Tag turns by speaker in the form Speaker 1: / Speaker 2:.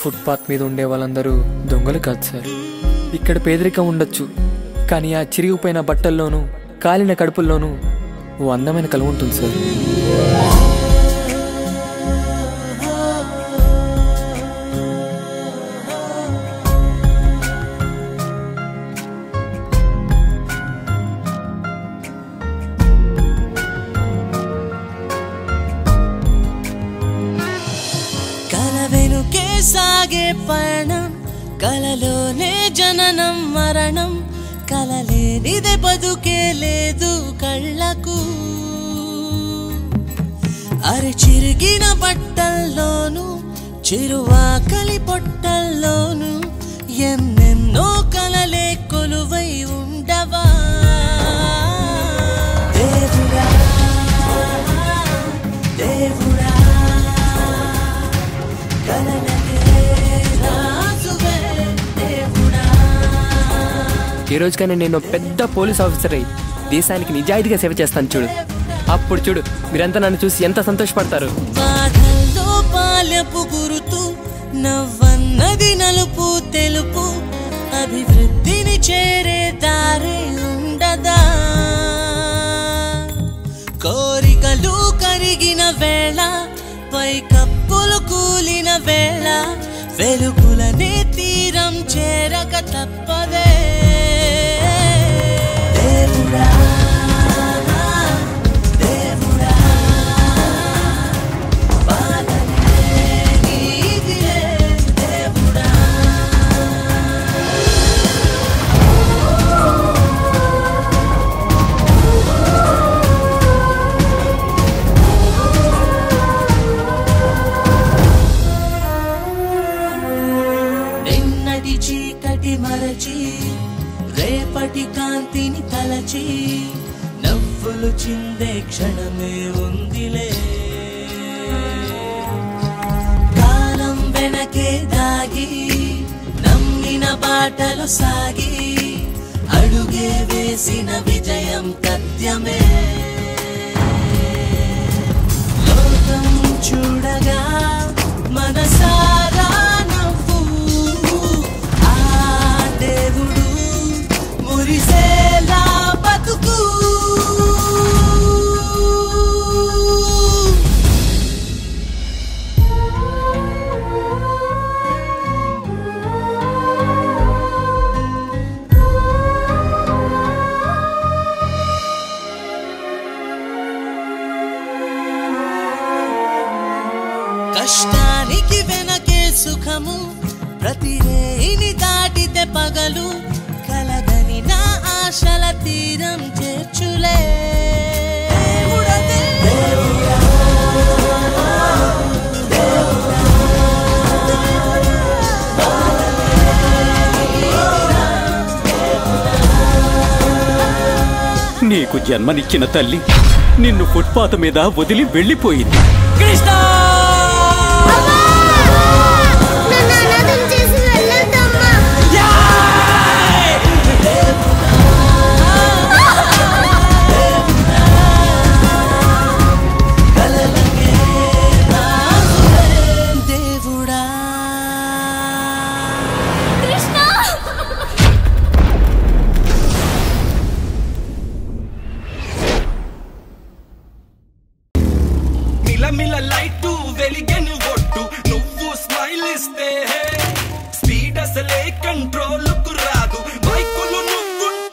Speaker 1: Footpath మీద ఉండే వాళ్ళందరూ దొంగలు కాదు సార్. ఇక్కడ పేదరికం ఉండొచ్చు, కానీ ఆ చిరిగిపోయిన బట్టల్లోనూ కాలిన కడుపుల్లోనూ ఓ అందమైన కలువ ఉంటుంది సార్.
Speaker 2: సాగే పయనం కలలోనే జననం మరణం కలలేనిదే బతుకే లేదు కళ్ళకు. అరి చిరిగిన బట్టల్లోను చిరువాకలి పొట్టల్లోను ఎన్నెన్నో కలలే కొలువై ఉండవా దేవుడా దేవుడా
Speaker 1: ఈ రోజుకైనా నేను పెద్ద పోలీస్ ఆఫీసర్ అయ్యి దేశానికి నిజాయితీగా సేవ చేస్తాను చూడు. అప్పుడు చూడు మీరంతా నన్ను చూసి ఎంత సంతోషపడతారు.
Speaker 2: బాధల్లో పాలపు గురుతు నవ్వన్నది నలుపు తెలుపు అభివృద్ధిని చేరే దారి ఉండదా. కోరికలు కరిగిన వేళ పై కప్పులు కూలిన వేళ వెలుగులనే తీరం చేరక తప్పదే దేవుడా దేవుడా బాధనే నీదిలే దేవుడా. నిన్నటి చీకటి మరచి రేపటి కాంతిని తలచి నవ్వులు చిందే క్షణమే ఉందిలే. కాలం వెనకే దాగి నమ్మిన బాటలు సాగి అడుగే వేసిన విజయం తథ్యమే. లోకం చూడగా మనసారా నవ్వు ఆ దేవుడు మురిసేలా బతుకు. కష్టానికి వెనకే సుఖము ప్రతి రేయిని దాటితే పగలు కలగని నా ఆశల తీరం చేర్చులే.
Speaker 3: నీకు జన్మనిచ్చిన తల్లి నిన్ను ఫుట్పాత్ మీద వదిలి వెళ్ళిపోయింది.
Speaker 2: కృష్ణ
Speaker 4: మిల లైట్ వెలిగెను ఒట్టు నువ్వు స్మైల్ ఇస్తే